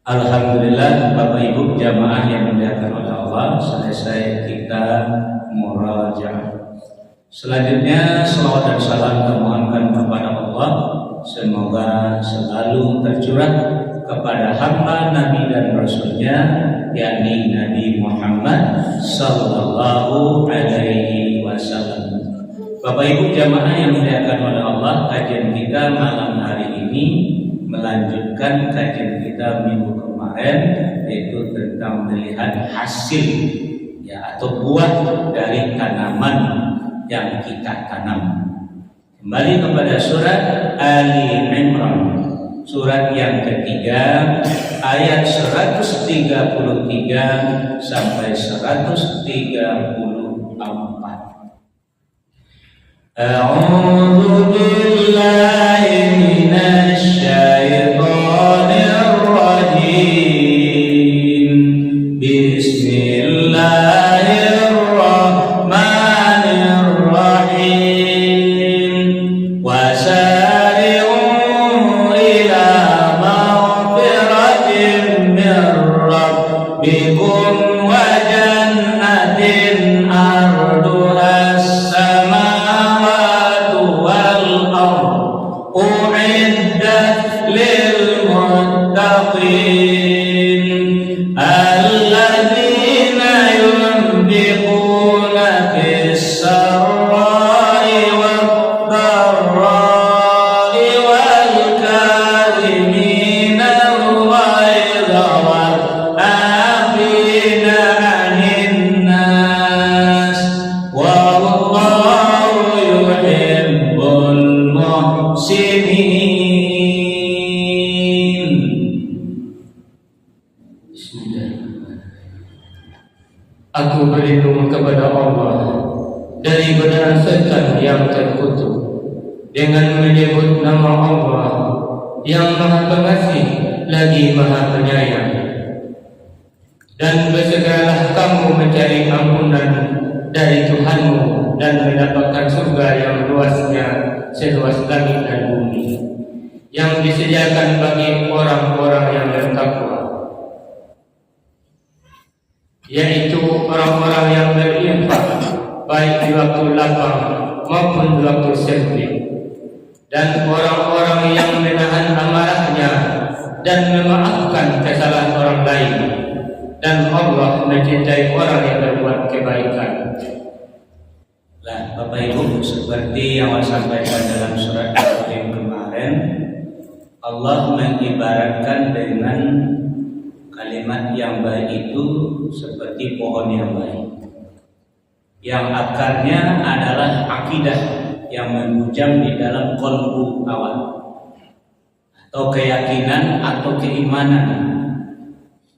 Alhamdulillah, Bapak Ibu jamaah yang dimuliakan oleh Allah, selesai kita murajaah. Selanjutnya salawat dan salam kita mohonkan kepada Allah, semoga selalu tercurah kepada hamba Nabi dan Rasulnya, yakni Nabi Muhammad Sallallahu Alaihi Wasallam. Bapak Ibu jamaah yang dimuliakan oleh Allah, kajian kita malam hari ini melanjutkan kajian kita minggu kemarin, yaitu tentang melihat hasil ya atau buah dari tanaman yang kita tanam. Kembali kepada surat Ali Imran, surat yang ketiga, ayat 133 sampai 134. A'udzu billahi minasy syaithanir rajim. Bismillahirrahmanirrahim. Wasari'u ila maghfiratin min rabbikum wa jannatin arduha u'iddat lil muttaqin alladzina yunfiquna fis sarra'i wad dharra'i wal kadhimina al-ghaidha wal 'afina 'anil nas wallahu yuhibbul muhsinin. Aku berlindung kepada Allah dari godaan setan yang terkutuk dengan menyebut nama Allah yang Maha Pengasih lagi Maha Penyayang. Dan bersegeralah kamu mencari ampunan dari Tuhanmu dan mendapatkan surga yang luasnya seluas langit dan bumi, yang disediakan bagi orang-orang yang bertakwa, yaitu orang-orang yang berinfak baik di waktu lapang maupun di waktu sempit, dan orang-orang yang menahan amarahnya dan memaafkan kesalahan orang lain, dan Allah mencintai orang yang berbuat kebaikan. Nah, Bapak Ibu, seperti yang saya sampaikan dalam surat Al-Qadim kemarin, Allah mengibaratkan dengan kalimat yang baik itu seperti pohon yang baik, yang akarnya adalah akidah yang menghujam di dalam qalbu awal, atau keyakinan atau keimanan.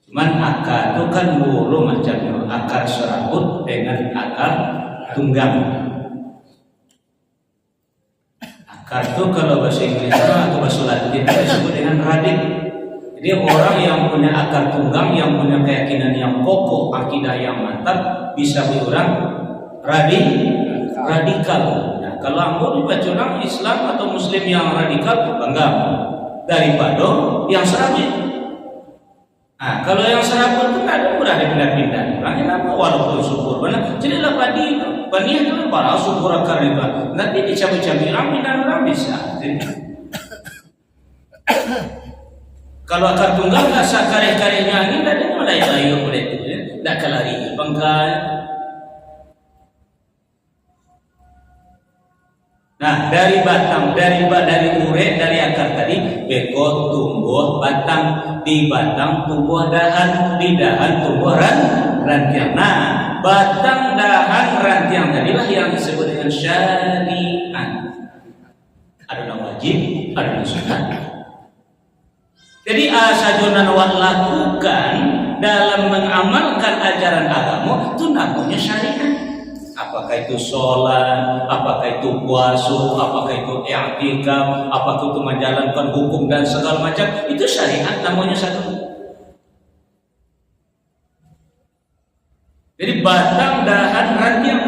Cuman akar itu kan buru macamnya, akar serabut dengan akar tunggang. Akar itu kalau bahasa Inggris atau bahasa Latin disebut dengan radik. Jadi orang yang punya akar tunggang, yang punya keyakinan yang kokoh, akidah yang mantap, bisa diurang radikal. Nah, kalau ambo dibaca orang Islam atau Muslim yang radikal, bangga daripada yang serabut. Nah, kalau yang serabut itu ada mudah dipindah-pindah. Orangnya apa? Walaupun syukur benar. Jadilah padi itu para syukur akar itu. Nanti dicabut-cabut orang pindah orang bisa. Kalau akar tunggal nggak sakare-karenya angin, tadi mulai layu boleh itu, nggak kelari bangkai. Nah, dari batang, dari uret, dari akar tadi, beko tumbuh batang, di batang tumbuh dahan, di dahan tumbuh rantiang. Nah, batang, dahan, rantiang tadilah yang disebut dengan syariat. Ada yang wajib, ada yang sunnah. Jadi asajunan wa lakukan dalam mengamalkan ajaran agama itu namanya syariat. Apakah itu sholat, apakah itu puasa, apakah itu i'tikaf, apakah itu menjalankan hukum dan segala macam, itu syariat namanya satu. Jadi batang, dahan, rantiang.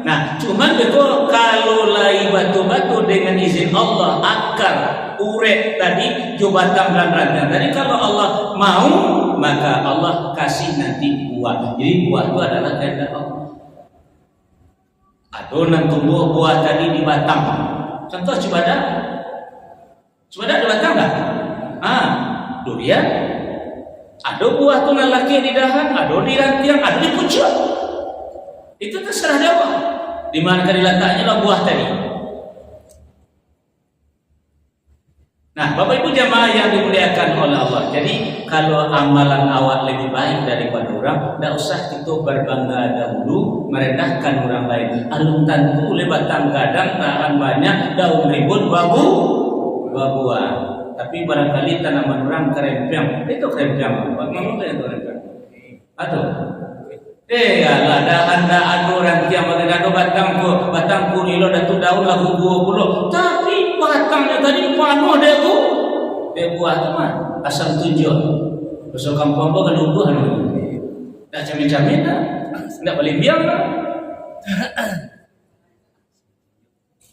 Nah, cuman itu kalau lai batu-batu dengan izin Allah akar urek tadi, batang dan ranting tadi. Kalau Allah mau, maka Allah kasih nanti buah. Jadi buah itu adalah kehendak Allah. Adonan tumbuh buah tadi di batang. Contoh cibadak. Cibadak di batang enggak? Durian. Ada buah tuh laki di dahan, ada di ranting, ada di pucuk. Itu terserah dia Allah. Di mana diletaknya lah buah tadi. Nah, Bapak Ibu jamaah yang dimuliakan oleh Allah. Jadi kalau amalan awak lebih baik daripada orang, tidak usah kita berbangga dahulu, merendahkan orang lain. Alun tentu lebatang kadang tahan banyak, daun ribut babuan. Tapi barangkali tanaman orang kerempiang. Itu kerempiang. Bagaimana itu kerempiang? Aduh. Alah dahan orang tiang bagado batang ilo datu daun lagu buah tapi batangnya tadi pano dia buah teman asam tujuan besok kampung kan buah dah camin dah tidak boleh biang dah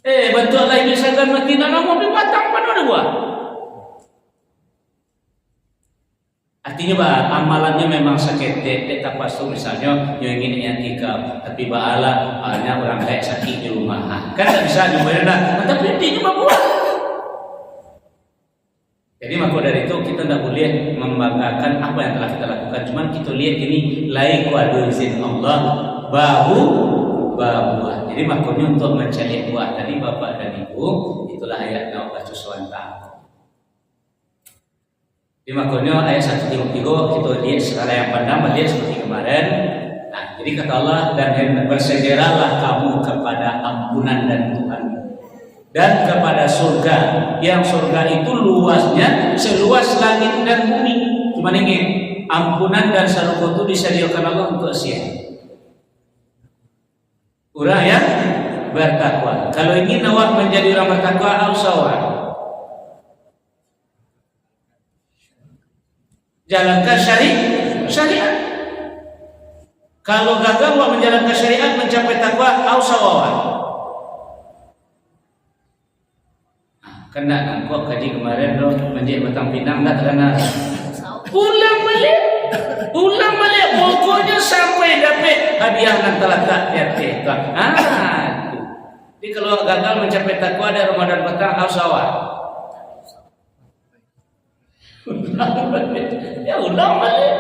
bantu Allah bisa kan mati nanamu di batang pano ada buah. Artinya amalannya memang sakit tak pastu misalnya yang ingin etika tapi baala hanya orang kayak sakit di rumah kan tak bisa nyobain tapi intinya buah. Jadi maka dari itu kita tidak boleh membanggakan apa yang telah kita lakukan, cuman kita lihat ini laiku adu izin Allah buah. Jadi makanya untuk mencari buah tadi Bapak dan Ibu itulah ayat yang baca suanta. Di makanya ayat 133 kita lihat secara yang pandang melihat seperti kemarin. Nah, jadi kata Allah dan bersegeralah kamu kepada ampunan dan Tuhan dan kepada surga yang surga itu luasnya seluas langit dan bumi. Cuma ini ampunan dan surga itu disediakan Allah untuk siapa? Orang yang bertakwa. Kalau ingin awak menjadi orang bertakwa, ausawah. Jalankan syariat. Kalau gagal menjalankan syariat mencapai takwa ausawawan. Kena nangkok kaji kemarin loh menjadi batang pinang tak terkenal. Ulang balik. Pokoknya sampai dapat hadiah nan teletak RT. Jadi kalau gagal mencapai takwa dari Ramadan petang ausawawan. Ya ulang balik.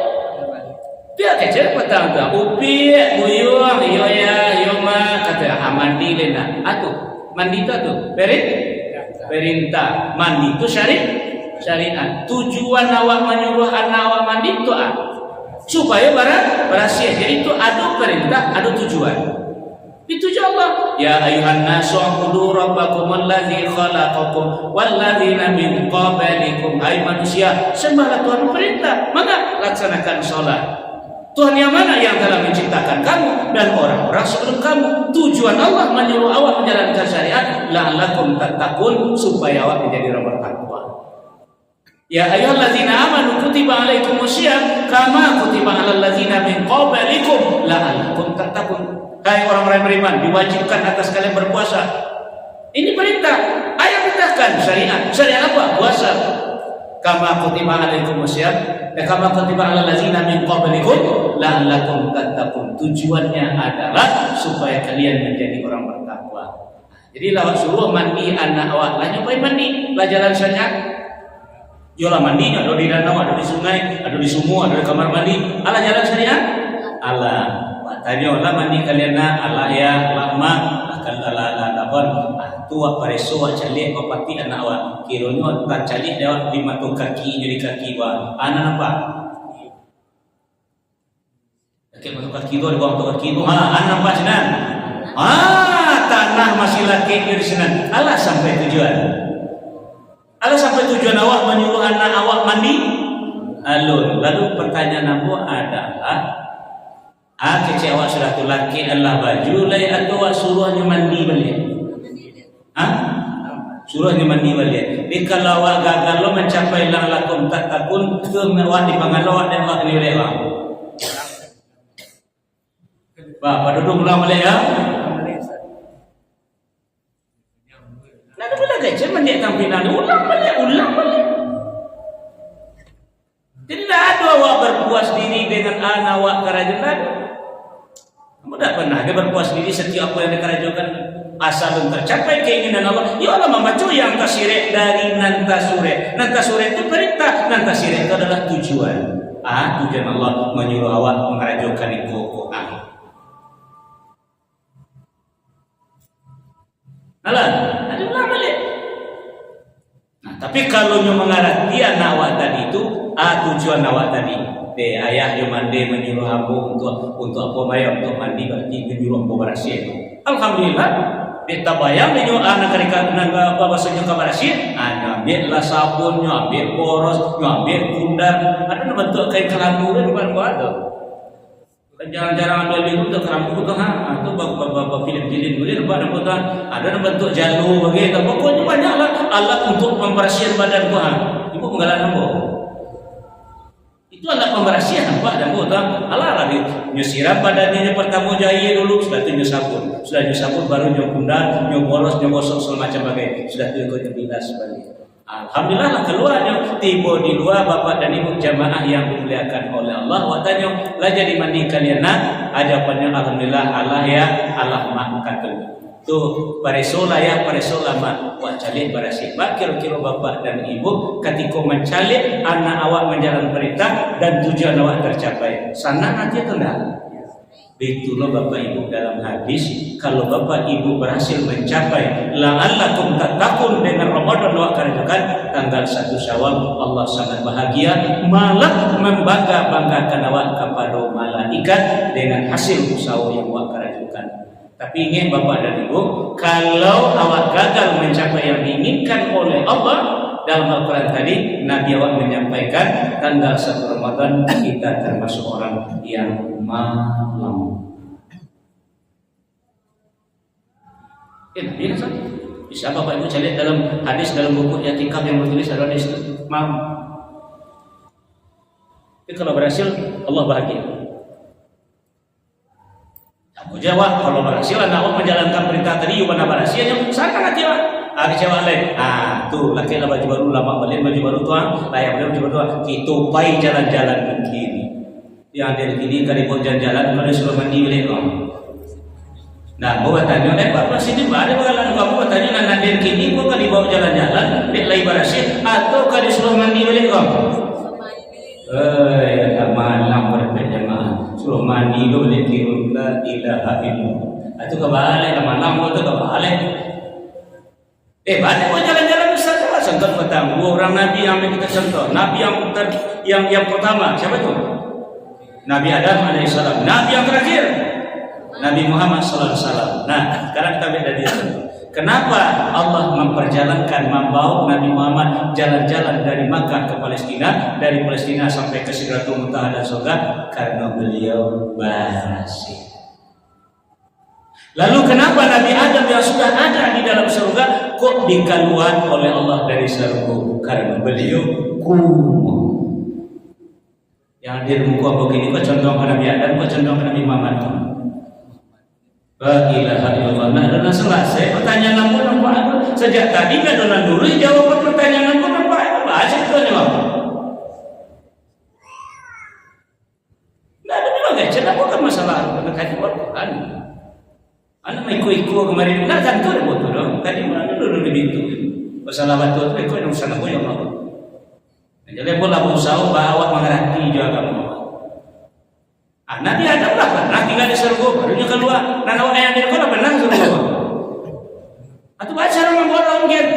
Dia kecil petang tak upi buyung yoma kata mandi lena. Mandi tu perintah mandi tu syariat. Tujuan awak menyuruh anak awak mandi tu supaya berhasil. Jadi itu ada perintah, ada tujuan. Dituju Allah. Ya ayuhan nasu ubudu rabbakum alladzi khalaqakum walladzina min qablikum. Hai manusia, sembahlah Tuhan perintah, maka laksanakan salat. Tuhan yang mana yang telah menciptakan kamu dan orang-orang sebelum kamu. Tujuan Allah menyuruh awak menjalankan syariat la'allakum tattaqun supaya awak menjadi orang bertakwa. Ya ayyuhalladzina amanu kutiba alaikumusiyam kama kutiba alal ladzina min qablikum la'allakum tattaqun. Hai orang-orang beriman, diwajibkan atas kalian berpuasa. Ini perintah. Ayat perintahkan syariat. Syariat apa? Puasa. Kama kutiba alaikumusiyam, kama kutiba alal ladzina min qablikum la'allakum tattaqun. Tujuannya adalah supaya kalian menjadi orang bertakwa. Jadi lawat suruh mandi anak awak. Lah nyobain mandi, pelajaran syariat. Yolah mandinya ada di danau, ada di sungai, ada di sumur, ada di kamar mandi. Ala jalan syariat? Ala. Tanya Allah mandi kalian Allah ya lama akan ala tabon tua pareso calik kopati anak awak kironyo tak calik dia di matu kaki jadi kaki ba anak apa kaki matu kaki tu di bawah matu kaki tu anak apa sinan tanah masih laki di sinan Allah sampai tujuan awak menyuruh anak awak mandi alun. Lalu pertanyaan aku adalah kecik awak sudah tu laki Allah baju lai atau awak suruhnya mandi balik? Suruhnya mandi balik. Jadi kalau awak gagal lo mencapai la'allakum tattaqun ke awak di pangalawak dan awak kena lewat. Bapak duduk ulang balik ya. Nada boleh gaji mendik tampilan ulang balik. Jadi tidak ada awak berpuas diri dengan anak awak kerajukan. Kamu tidak pernah dia berpuas diri setiap apa yang dikerajukan asal tercapai keinginan Allah. Ya Allah memacu yang tasirek dari nantasure. Nantasure itu perintah, nantasire itu adalah tujuan. Tujuan Allah menyuruh awak mengerajukan itu Quran. Alah, ada ulang balik. Nah, tapi kalau nyo mengarati anak awak tadi itu, tujuan awak tadi, ayah yo mandi menyuruh ambo untuk apa bayar untuk mandi berarti menyuruh ambo bersih itu. Alhamdulillah, kita bayang nyo anak mereka dengan bawa senyum kabar bersih, ambillah sabun, nyo ambil poros, nyo ambil kundar, ada bentuk kain kelambu kan bukan ada. Jarang-jarang ada itu udah kerampu tuh atau bapak pilih-pilih dulu ada bentuk jalur begitu. Pokoknya banyaklah alat untuk membersihkan badan gua. Ibu menggalan nambah. Itu alat pembersihan Pak dan Bu. Alah lagi nyusiram badannya pertama jahit dulu, sudah tu sabun. Sudah sabun baru nyokunda, nyobolos, nyogosok semacam bagai. Sudah tu ikut bilas balik. Alhamdulillah keluarnya tiba di luar bapak dan ibu jamaah yang dimuliakan oleh Allah. Watanya lah jadi mandi kalian ajapannya alhamdulillah Allah ya Allah maafkan tu paresola ya paresola mak wa calih barasih. Kira-kira bapak dan ibu ketika mencalih anak awak menjalan perintah dan tujuan awak tercapai. Sana nanti atau enggak? Itulah bapak ibu dalam hadis, kalau bapak ibu berhasil mencapai la'allakum tattaqun dengan Ramadan awak kerjakan tanggal 1 Syawal, Allah sangat bahagia malah membangga-banggakan awak kepada malaikat dengan hasil usaha yang awak kerjakan. Tapi ingin bapak dan ibu, kalau awak gagal mencapai yang diinginkan oleh Allah dalam Al-Quran tadi, Nabi awak menyampaikan tanggal 1 Ramadan kita termasuk orang yang malam. Nabi kan? Bisa bapak ibu cari dalam hadis dalam buku I'tikaf yang bertulis ada hadis malam. Tapi kalau berhasil Allah bahagia. Aku jawab kalau berhasil anak awak menjalankan perintah tadi, mana berhasilnya? Sana hati awak. Kecewa lain. Tu laki lah baju baru lama balik baju baru tuan, layak balik baju baru tuan. Kita pai jalan-jalan begini. Yang dari sini kali buat jalan-jalan kalau suruh mandi boleh kau. Nah, bawa tanya, bapak sini mana bagaimana kamu tanya nanti kini kau kali bawa jalan-jalan, dek lagi berhasil atau kali suruh mandi boleh kau? Ya malam berjamaah suruh mandi boleh kirula ilaha illallah. Itu kebalik malam itu kebalik. Balik mau jalan-jalan besar coba contoh pertama dua orang Nabi yang kita contoh. Nabi yang pertama siapa itu? Nabi Adam alaihissalam. Nabi yang terakhir Nabi Muhammad sallallahu alaihi wasallam. Nah, sekarang kita lihat dari itu. Kenapa Allah memperjalankan membawa Nabi Muhammad jalan-jalan dari Makkah ke Palestina, dari Palestina sampai ke Sidratul Muntaha dan surga? Karena beliau berhasil. Lalu kenapa Nabi Adam yang sudah ada di dalam surga kok dikeluarkan oleh Allah dari surga? Karena beliau kumuh. Yang hadir muka begini kok condong ke Nabi Adam, kok condong ke Nabi Muhammad. La ilaha illallah. Nah, selesai pertanyaan aku nampak sejak tadi kan dolan dulu jawab pertanyaan aku nampak itu aja itu jawab. Nah, ada bilang enggak kenapa kan masalah dekat Quran. Anak ikut kemarin nak kantor betul dong. Tadi mana dulu begitu. Masalah betul itu yang usaha aku yang mau. Jadi bola usaha bawa mengerti juga kamu. Nabi Adam lah pernah tinggal di surga, barunya keluar. Nah, awak yang di surga pernah surga. Atau baca orang borong kan?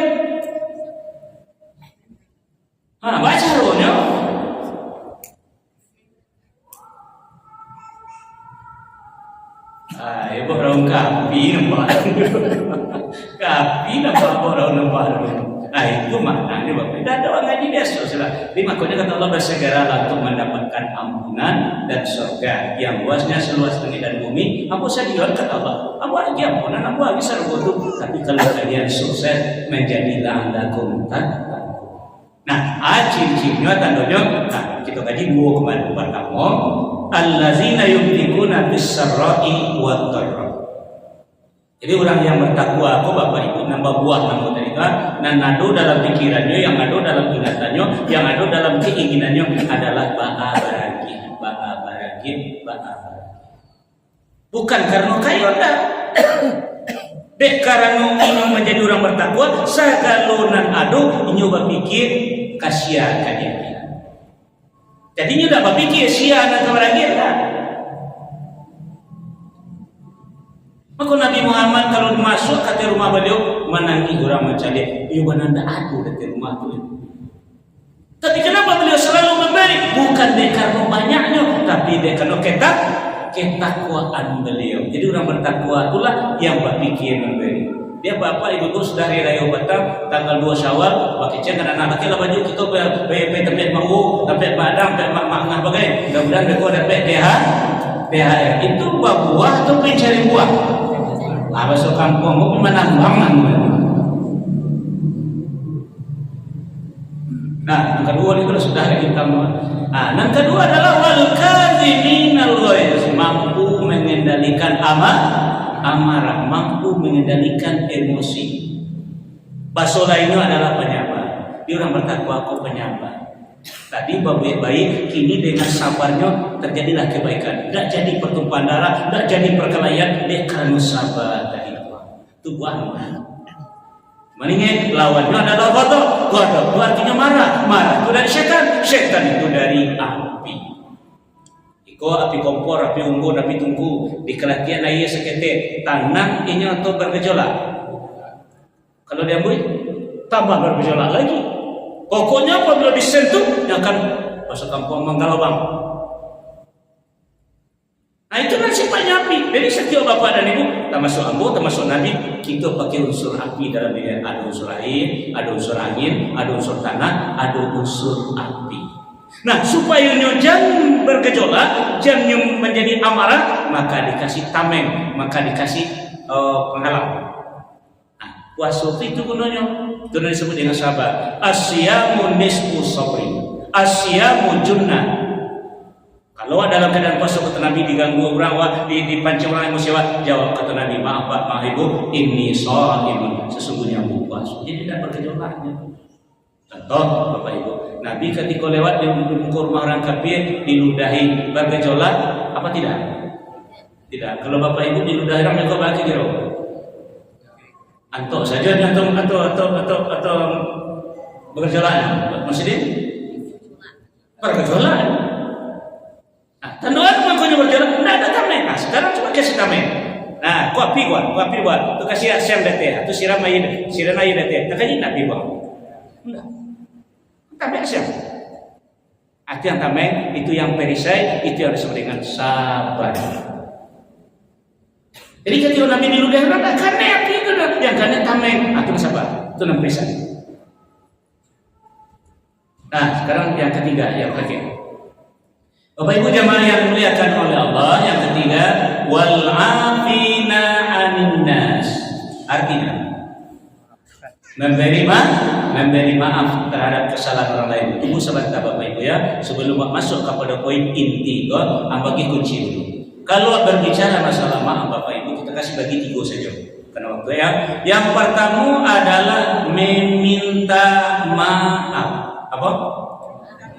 Baca rohnya. Ibu orang kapi nampak. Kapi nampak orang nampak. Itu maknanya Bapak. Tidak ada orang ngaji biasa. Jadi makanya kata Allah bersegeralah untuk mendapatkan ampunan dan surga yang luasnya seluas langit dan bumi. Apa saja kata Allah. Apa lagi ampunan, apa lagi surga itu. Tapi kalau kalian sukses menjadilah lakum tattaqun. Nah, ciri-cirinya tandanya. Nah, kita kaji dua kemarin pertama. Allazina yunfiquna bis-sarra'i wad-dharra. Jadi orang yang bertakwa, Bapak Ibu nambah buah nama tadi. mereka, dan ado dalam pikirannya, yang ado dalam ingatannya, yang ado dalam keinginannya adalah baragi. Bukan karena kayo dah. Dek karena ingin menjadi orang bertakwa, sagalunan ado inyo berpikir kasihan kalian. Jadinya tak berpikir sia dan kebahagiaan dah. Maka Nabi Muhammad kalau masuk ke rumah beliau menangi orang macam dia, ia bananda ado di rumah tu. Tapi kenapa beliau selalu memberi? Bukan karena banyaknya, tapi karena ketakwaan beliau. Jadi orang bertakwa itulah yang berpikir memberi. Dia bapak ibu sudah hari raya Batam tanggal 2 Syawal pakai cengan anak laki lah baju kita tempat mau tempat padang tempat makna bagai mudah-mudahan mereka dapat THR itu buah atau pencari buah. Masuk kampung mau menambang. Nah, yang kedua itu sudah ada kita. Yang kedua adalah wal kadziminal ghaiz, mampu mengendalikan amarah, mampu mengendalikan emosi. Bahasa lainnya adalah penyabar. Dia orang bertakwa aku penyabar. Tadi baik, kini dengan sabarnya terjadilah kebaikan. Tidak jadi pertumpahan darah, tidak jadi perkelahian, dia karena sabar tadi. Itu buahnya. Mendingan lawannya adalah ghadab. Ghadab itu artinya marah. Marah itu dari setan itu dari api. Iko api kompor, api unggun, api tungku. Di kelatihan ayah sekete tanah ini untuk bergejolak. Kalau dia ambil, tambah bergejolak lagi. Pokoknya apabila disentuh, dia akan masuk kampung menggalobang. Nah itu kan sifatnya api. Jadi setiap bapak dan ibu, termasuk ambo, termasuk nabi, kita pakai unsur api dalam diri. Ada unsur air, ada unsur angin, ada unsur tanah, ada unsur api. Nah supaya jangan bergejolak, jangan menjadi amarah, maka dikasih tameng, maka dikasih penghalang. Nah puasa itu gunanya, itu disebut dengan sabar. Asyamu nisfu sabri, asyamu junnah. Kalau dalam keadaan puasa kata Nabi diganggu orang, dipancing orang emosi, jawab kata Nabi, maaf Pak, maaf Ibu, ini shaimun, sesungguhnya aku puasa. Jadi tidak bergejolaknya. Contoh Bapak Ibu, Nabi ketika lewat di muka rumah orang kafir diludahi bergejolak apa tidak? Tidak. Kalau Bapak Ibu diludahi orang kafir bagi kira. Antok saja atau bergejolak. Maksudnya bergejolak. Tentuan makanya berjalan, tidak ada tameng. Nah sekarang coba kasih tameng. Nah, kopi buat. Tu kasih asam dete, tu siram air dete. Tak kaji nak buat. Enggak. Tapi asam. Itu yang tameng, itu yang perisai, itu yang disebut dengan sabar. Jadi ketika Nabi diludahi orang, karena api itu yang karena tameng, itu sabar, itu yang perisai. Nah, sekarang yang ketiga, yang terakhir. Bapak Ibu jamaah yang dimuliakan oleh Allah, yang ketiga wal afina 'anil nas. Artinya memberi maaf terhadap kesalahan orang lain. Tunggu sebentar Bapak Ibu ya, sebelum masuk kepada poin inti bagi kunci dulu. Kalau berbicara masalah maaf Bapak Ibu, kita kasih bagi 3 saja. Karena waktu ya. Yang pertama adalah meminta maaf. Apa?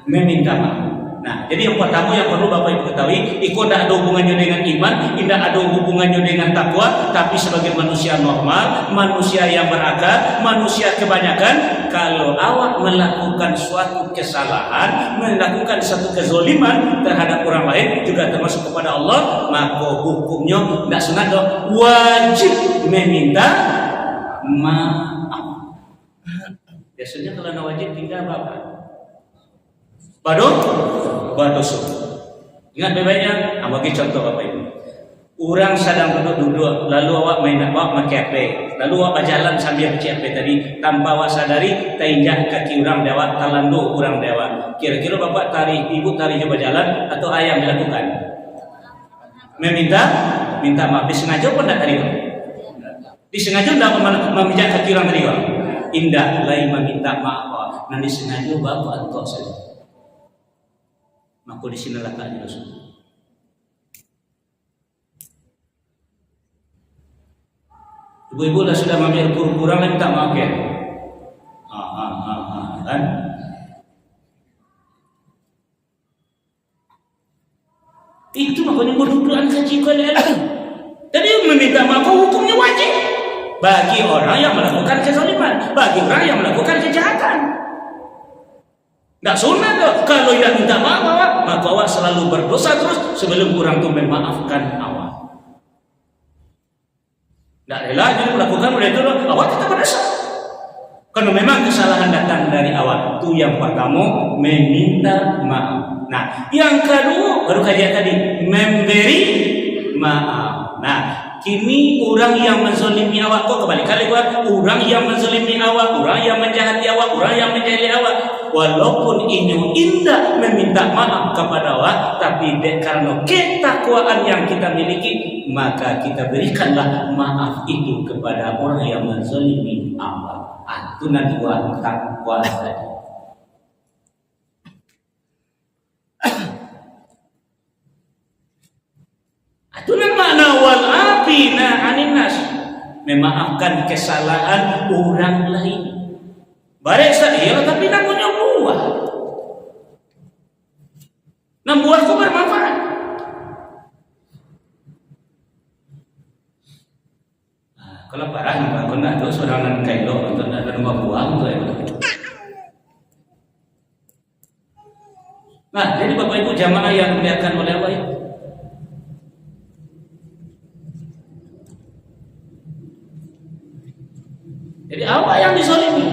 Meminta maaf. Nah, jadi yang pertama yang perlu Bapak Ibu ketahui, itu tidak ada hubungannya dengan iman, tidak ada hubungannya dengan takwa, tapi sebagai manusia normal, manusia yang berakal, manusia kebanyakan, kalau awak melakukan suatu kesalahan, melakukan satu kezoliman terhadap orang lain, juga termasuk kepada Allah, maka hukumnya tidak sengaja wajib meminta maaf. Biasanya kalau wajib tinggal Bapak. Badosu. Ingat baik-baiknya, bagi contoh Bapak Ibu. Orang sedang duduk, lalu awak main pakai HP, lalu awak berjalan sambil baca HP tadi, tanpa awak sadari, terinjak kaki orang dewa, talandu orang dewa. Kira-kira Bapak tarik, Ibu tarik coba jalan, atau ayam dilakukan? Minta maaf. Disengaja pun tidak terima. Disengaja tidak memijak kaki orang tadi. Indah, lain meminta maaf. Nah disengaja Bapak antok saja. Maka di sini letaknya dosa. Ibu-ibu lah sudah mengambil kurang minta maaf ya. Kan? Itu makanya kedudukan kaji kalian. Jadi meminta maaf hukumnya wajib bagi orang yang melakukan kezaliman, bagi orang yang melakukan kejahatan. Tidak sunnah tuh. Kalau tidak minta maaf awak, maka awak selalu berdosa terus sebelum orang itu memaafkan awak. Tidak rela jadi melakukan oleh itu, awak tetap berdosa. Karena memang kesalahan datang dari awak. Itu yang pertama, meminta maaf. Nah, yang kedua baru kajian tadi, memberi maaf. Nah, kini orang yang menzalimi awak kok kembali kali buat orang yang menzalimi awak, orang yang menjahati awak, orang yang menjahili awak. Walaupun ini indah meminta maaf kepada awak, tapi karena ketakwaan yang kita miliki, maka kita berikanlah maaf itu kepada orang yang menzalimi awak. Itu nanti buat takwa tadi. Itu makna wal afina anin nas, memaafkan kesalahan orang lain. Barek saya tapi namanya buah. Nah buah itu bermanfaat. Kalau parah nampak aku nak tu seorang kailo untuk nak nampak buang tu ya. Nah jadi bapak ibu jamaah yang dimuliakan oleh Allah itu. Jadi awak yang dizalimi.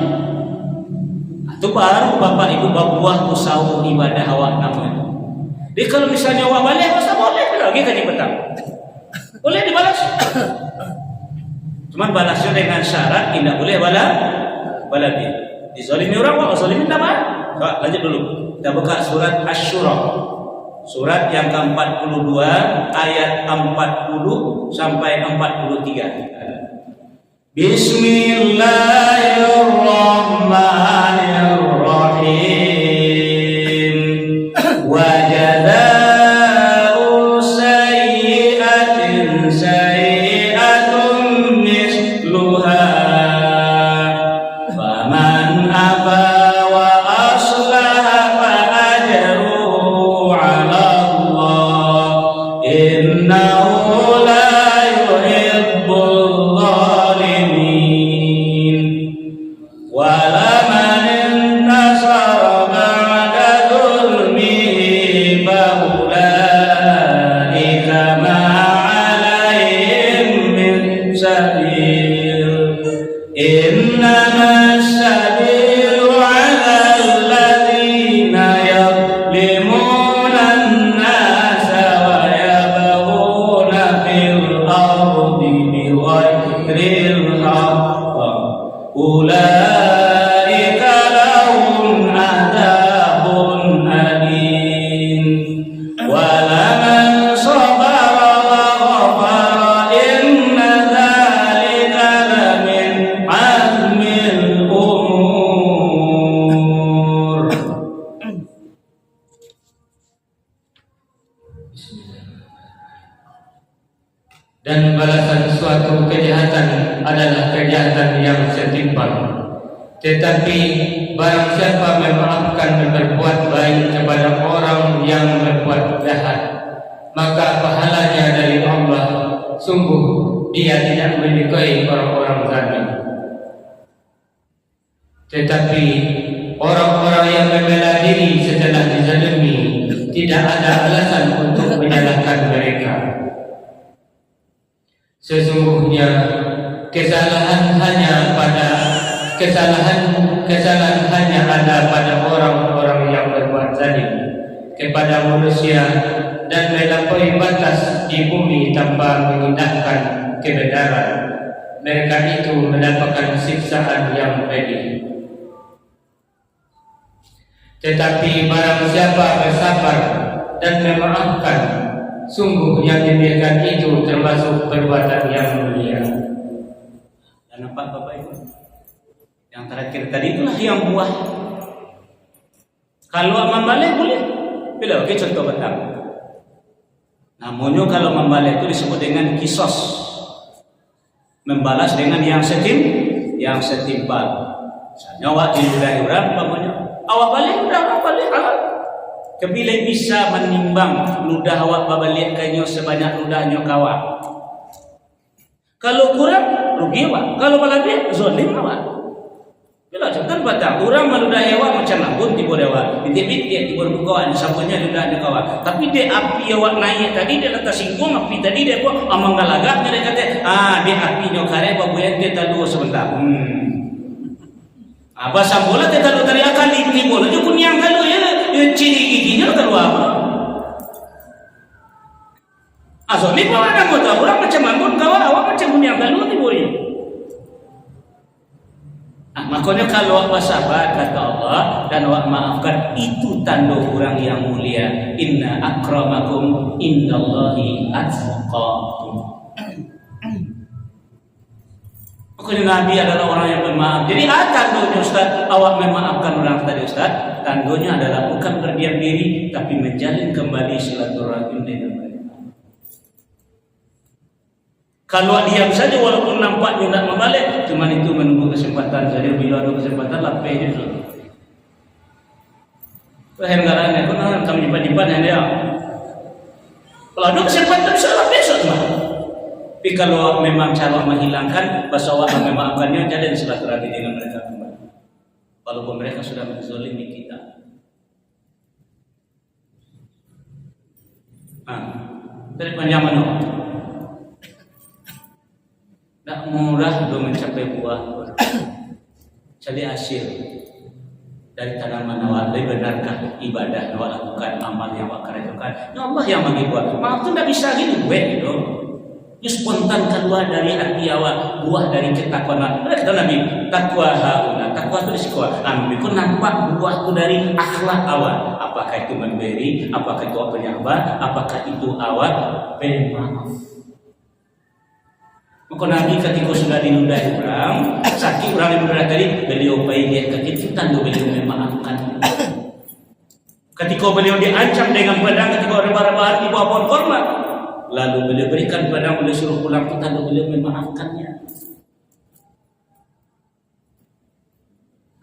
Itu baru bapak ibu buah usaha ibadah awak namanya. Jadi kalau misalnya awak balik, masa boleh lagi kaji petang. Boleh dibalas. Cuman balasnya dengan syarat tidak boleh baladi. Dizalimi orang, awak zalimin nama. Lanjut dulu. Kita buka surat Asy-Syura. Surat yang ke-42 ayat 40 sampai 43. Bismillahirrahmanirrahim. Wa jazaa'u sayyi'atin sayyi'atun misluha. Faman afa wa aslaha fa ajruhu 'ala Allah. Innahu la yuhibbul dan balasan suatu kejahatan adalah kejahatan yang setimpal. Tetapi barang siapa memaafkan dan berbuat baik kepada orang yang berbuat jahat, maka pahalanya dari Allah. Sungguh dia tidak menyukai orang-orang zalim. Tetapi orang-orang yang membela diri setelah dizalimi tidak ada alasan untuk menyalahkan mereka. Sesungguhnya kesalahan hanya ada pada orang-orang yang berbuat zalim kepada manusia dan melampaui batas di bumi tanpa mengindahkan kebenaran. Mereka itu mendapatkan siksaan yang pedih. Tetapi barang siapa bersabar dan memaafkan, sungguh yang demikian itu termasuk perbuatan yang mulia. Dan nampak Bapak Ibu, yang terakhir tadi itulah yang buah. Kalau aman balik boleh. Bila oke contoh pertama. Namunnya kalau membalik itu disebut dengan kisos. Membalas dengan yang setimpal. Misalnya awak diludahi orang, umpamanya awak balik udah awak balik halal. Kebila bisa menimbang ludah awak babalik kanyo sebanyak ludahnya kawak. Kalau kurang rugi awak, kalau lebih zalim awak. Bila contoh batang orang meludahi awak macam labun tiba awak, dia tiba buka disambutnya ludah dia kawak. Tapi dia api awak naik tadi dia letak singgung api tadi dia buat amang galagak dia kata dia api nyokare babuyan dia talu sebentar. Apa sambola dia talu tadi akan tiba aja kunyang kalau ya ciri giginya talu apa? Asal ni pun ada motor orang macam ambon kawak awak macam kunyang talu tiba ni. Makanya kalau awak sabar kata Allah dan awak maafkan, itu tanda orang yang mulia. Inna akramakum indallahi atqakum. Makanya Nabi adalah orang yang bermaaf. Jadi tandanya Ustaz, awak memaafkan orang tadi Ustaz. Tandanya adalah bukan berdiam diri, tapi menjalin kembali silaturahim dengan mereka. Kalau diam saja walaupun nampaknya tidak membalik, cuma itu menunggu kesempatan saja. Bila ada kesempatan lapeh je tu. Perhenggaran ni, kau nak kami jumpa-jumpa dengan dia. Kalau ada kesempatan bisa lapeh semua. Tapi kalau memang cara menghilangkan, bahasa awak memaafkannya, jadi silaturahmi dengan mereka kembali. Walaupun mereka sudah menzalimi kita. Dari panjang mana? Tak murah untuk mencapai buah. Jadi hasil dari tanaman awak. Lebih benarkah ibadah awak lakukan, amal yang awak kerjakan? Ya Allah yang bagi buah. Maaf tu tak bisa gitu. Gitu. Itu spontan keluar dari hati awak, buah dari ketakwaan. Kata Nabi, takwa hauna. Takwa itu disikwa. Nabi kau nampak buah itu dari akhlak awak. Apakah itu memberi? Apakah itu penyabar? Apakah itu awak pemaaf? Maka Nabi ketika sudah diludahi orang, sakit orang yang berada tadi, beliau bayar kekitan, beliau memaafkan. Ketika beliau diancam dengan pedang, ketika orang barang-barang di bawah pohon kurma, lalu beliau berikan pedang, beliau suruh pulang kita, lalu beliau memaafkannya.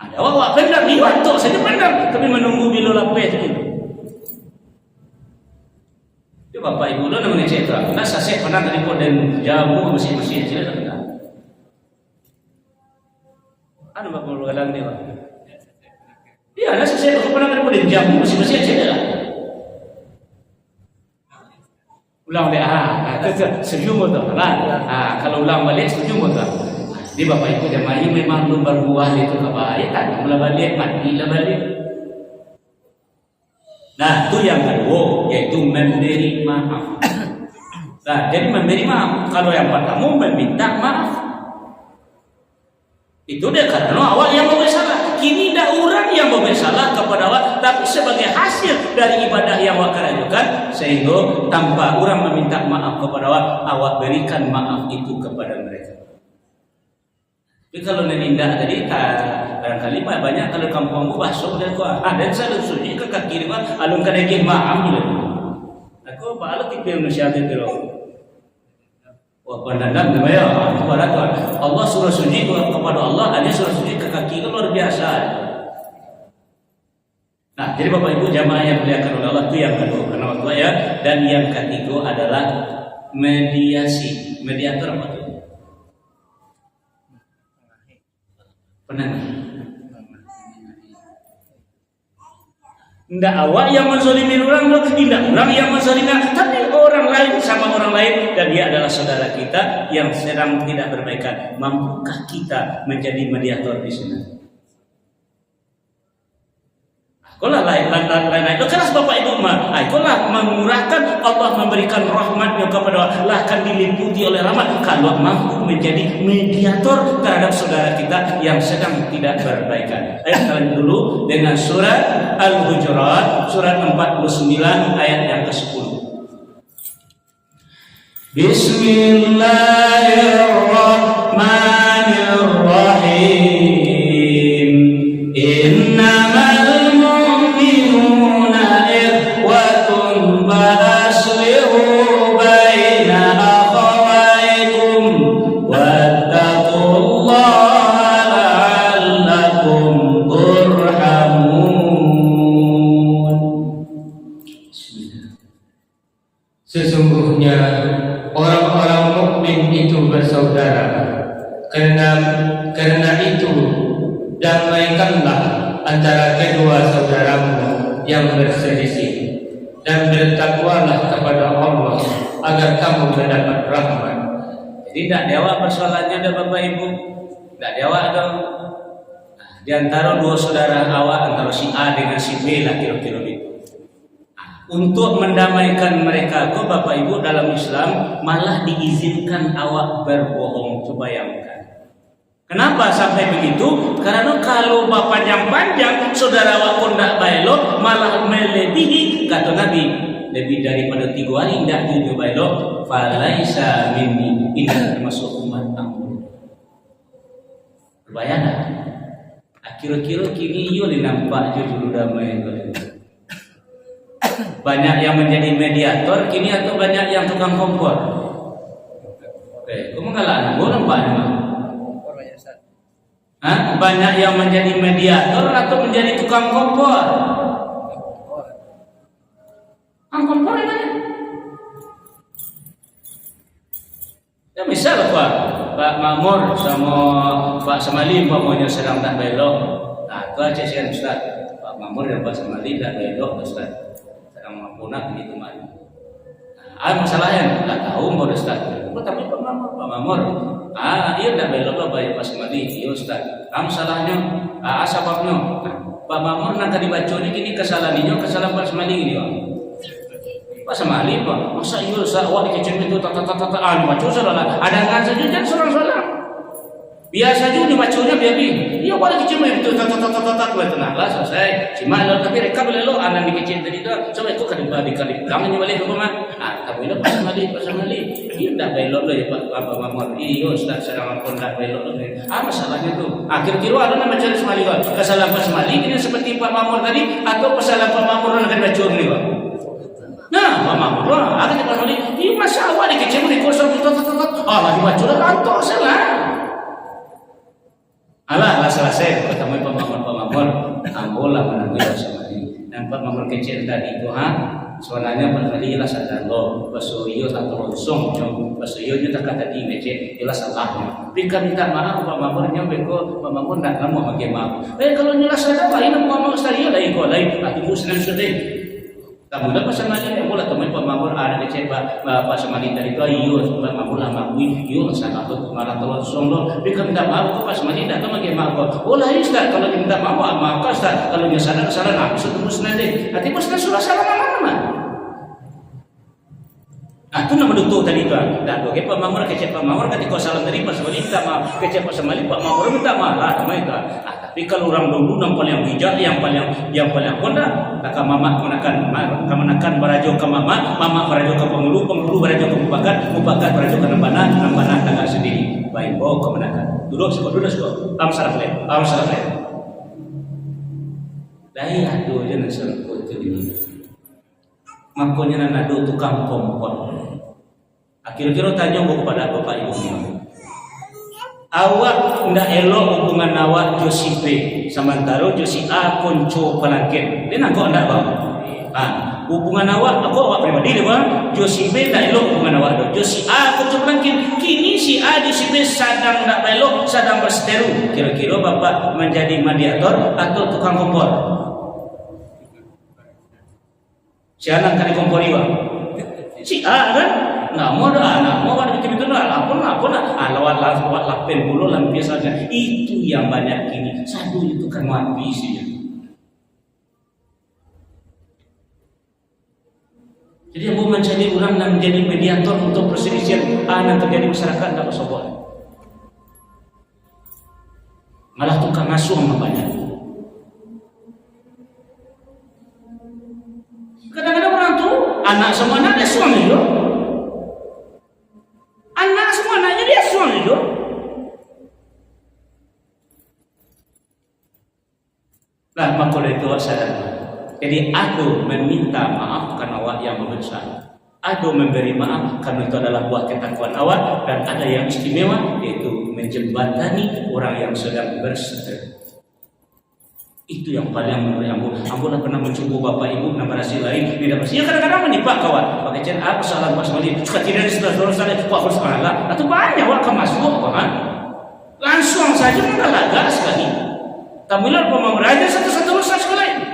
Ada awak pedang, diwatok saja pedang, tapi menunggu bila lapis itu. Bapak ibu lo namanya cerita, nah saya pernah tadi dan jamu masih cerita tak? Anu bapak lu kadang dia. Iya, nah saya pernah tadi dan jamu masih cerita. Ulang dia, setuju betul kan? Kalau ulang balik setuju betul. Di bapak ibu jamaah ini memang belum berbuah itu kebaikan, mula balik mati lah balik. Nah, itu yang kedua, yaitu memberi maaf. Nah, jadi memberi maaf. Kalau yang pertama meminta maaf, itu dia karena awak yang membuat salah. Kini dah orang yang membuat salah kepada awak, tapi sebagai hasil dari ibadah yang awak kerjakan, sehingga tanpa orang meminta maaf kepada awak, awak berikan maaf itu kepada mereka. Tapi kalau nenindah tadi, barangkali banyak kalau kampung bahasa dan kuah. Dan saya sunyi ke kaki dia, alun kadang maaf gitu. Aku balas tipe manusia itu. Wah pandang namanya, itu barat tuan. Allah suruh sunyi kepada Allah, ada suruh sunyi ke kaki itu luar biasa. Nah, jadi bapak ibu jamaah yang dimuliakan oleh Allah itu yang kedua, karena waktu ya. Dan yang ketiga adalah mediasi. Mediator apa itu? Penengah. Tidak awak yang menzalimi orang, tidak orang yang menzalimi, tapi orang lain sama orang lain, dan dia adalah saudara kita yang sedang tidak berbaikan. Mampukah kita menjadi mediator di sini? Itulah lain. Keras bapak ibu mah. Itulah memurahkan Allah memberikan rahmatnya kepada Allah akan diliputi oleh rahmat kalau mampu menjadi mediator terhadap saudara kita yang sedang tidak berbaikan. Ayo kita dulu dengan surat Al-Hujurat surat 49 ayat yang ke-10. Bismillahirrahmanirrahim. Innamal Sesungguhnya orang-orang mukmin itu bersaudara. Karena itu damaikanlah antara kedua saudaramu yang berselisih, dan bertakwalah kepada Allah agar kamu mendapat rahmat. Jadi tidak dewa persoalannya ada Bapak Ibu, tidak dewa dong. Nah, di antara dua saudara awak, antara si A dengan si B lah kira-kira itu. Untuk mendamaikan mereka, kok Bapak Ibu dalam Islam malah diizinkan awak berbohong. Coba bayangkan. Kenapa sampai begitu? Karena kalau bapak panjang, saudara awak pun tidak bailok, malah melebihi, kata Nabi, lebih daripada 3 hari tidak 7 bailok, falaisa minni, ini termasuk umat aku. Bayangkan. Kira-kira kini yo nampak dulu damai. Banyak yang menjadi mediator kini atau banyak yang tukang kompor? Oke, kamu kalah gue nampaknya mah. Banyak yang menjadi mediator atau menjadi tukang kompor? Kompor ini mana? Ya misal Pak Mamur sama Pak Samali umpamanya sedang tak belok. Nah, itu aja sih Ustaz. Pak Mamur dan Pak Samali tak belok Ustaz. Sedang mampunak gitu mah. Masalahnya tak tahu mau Ustaz. Tapi Pak Mamur, iya tak belok lah Pak Samali. Iya Ustaz. Masalahnya, sebabnya Pak Mamur nak dibaca ni kini kesalahannya kesalahan Pak Samali ini Pak. Pak Samali Pak, masa iya Ustaz awak dikecil itu baca salah. Ada kan saja kan seorang-seorang. Biasa juga dibacanya biabi. Iya awak dikecil itu tenang lah selesai. Cuma lo tapi mereka boleh lo anak dikecil tadi tu. Coba ikut kali kamu balik ke rumah. Tapi lo Pak Samali. Iya tak belok lo ya Pak Mamur. Iya Ustaz sedang apa tak belok lo. Masalahnya tu. Kira-kira ada nama cari Samali Pak. Kesalahan Pak Samali ini seperti Pak Mamur tadi atau kesalahan Pak Mamur yang akan baca ni Pak. Nah, Pak Mamur lah. Ada Pak Samali. Iya masa awak dikecil di kosong Allah dibaca lah kantor salah. Alah selesai ketemu Pak Mamur. Ambolah menanggung Pak Samali. Dan Pak Mamur kecil tadi itu sebenarnya Pak Samali ialah sadar lo. Pasu iyo tak teronsong. Pasu iyo tak kata di meja ialah salahnya. Berikan minta maaf Pak Mamurnya beko Pak Mamur tak mau pakai maaf. Kalau nyelah sadar lain Pak Mamur tadi lain kau lain. Tunggu senang-senang. Kamu dah pasal mali yang bola teman Pak Mamur ada kecil Pak Samali tadi tu iyo Pak Mamur lah makui iyo sangat tu marah terus songlo. Berikan minta maaf Pak Samali tak tahu bagaimana maaf. Oh lah Ustaz kalau minta maaf maaf Ustaz kalau dia sadar kesalahan aku terus nanti. Nanti bos sudah salah mana-mana. Itu nama doktor tadi tu. Dah tu Pak Mamur kecil Pak Mamur ketika salah tadi Pak Samali minta maaf kecil Pak Samali Pak Mamur minta maaf lah nama itu. Tapi kalau orang dulu nampak yang bijak, yang paling konda, tak mama menakan barajo ke mama barajo ke penghulu barajo ke mubakat barajo ke nambana tangga sendiri. Baik, bawa ke menakan. Duduk sekot. Am salah leh. Dai ado je nak serut itu ni. Makanya nak ado tukang kompor. Akhir-akhir tanya kepada Bapak Ibu ni. Awak ndak elok hubungan awak Josi B sementara Josi A konco pelangkin. Dia nak kau ndak bang? Hubungan awak pribadi dia bang. Josi B ndak elok hubungan awak. Josi A konco pelangkin. Kini si A Josi B sedang ndak elok, sedang berseteru. Kira-kira bapak menjadi mediator atau tukang kompor? Si anak kali kompor bang. Si A kan? Nak mau ada betul-betul apa lawat lapen bulu lampias saja. Itu yang banyak kini. Satu itu kan mati sih. Jadi aku mencari orang yang menjadi mediator untuk perselisihan yang terjadi masyarakat tak bersobat. Malah tukang ngasuh sama banyak. Kadang-kadang orang tu anak semua anak dia suami tu. Anak semua anaknya dia suami tu. Nah, maka itu sadar. Jadi aku meminta maaf karena awak yang membesar. Aku memberi maaf karena itu adalah buah ketakwaan awak. Dan ada yang istimewa yaitu menjembatani orang yang sedang berseteru. Itu yang paling menurut Ambo pernah mencukup bapak ibu nama nasi lain tidak pasti. Ya kadang-kadang menimpa kawan. Pakai cen apa salah pas mandi. Suka tidak setelah saya kok harus mengalah. Atau banyak wak kemasuk kawan. Langsung saja menalaga sekali. Tamulah pemamaraja satu-satu usaha sekali.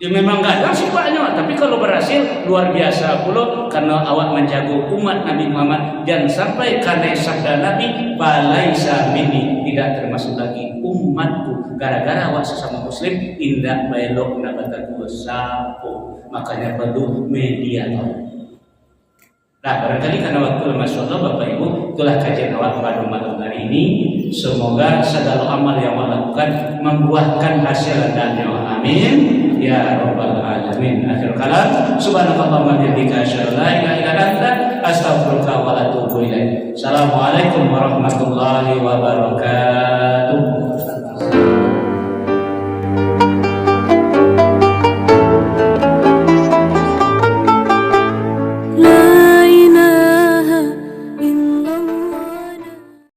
Ya memang kadang sifatnya, tapi kalau berhasil luar biasa pula karena awak menjaga umat Nabi Muhammad dan sampai karena sabda Nabi balaisa minni, tidak termasuk lagi umatku, gara-gara awak sesama muslim indah belok nak bertemu sapo, makanya perlu mediator. Nah, barangkali karena waktu Masya Allah Bapak Ibu, itulah kajian awak pada malam hari ini. Semoga segala amal yang awak lakukan membuahkan hasil dan amin ya rabbal alamin. Akhir kalam, subhanakallahumma wa bihamdika asyhadu an la ilaha illa anta astaghfiruka wa atubu ilaik. Assalamualaikum warahmatullahi wabarakatuh.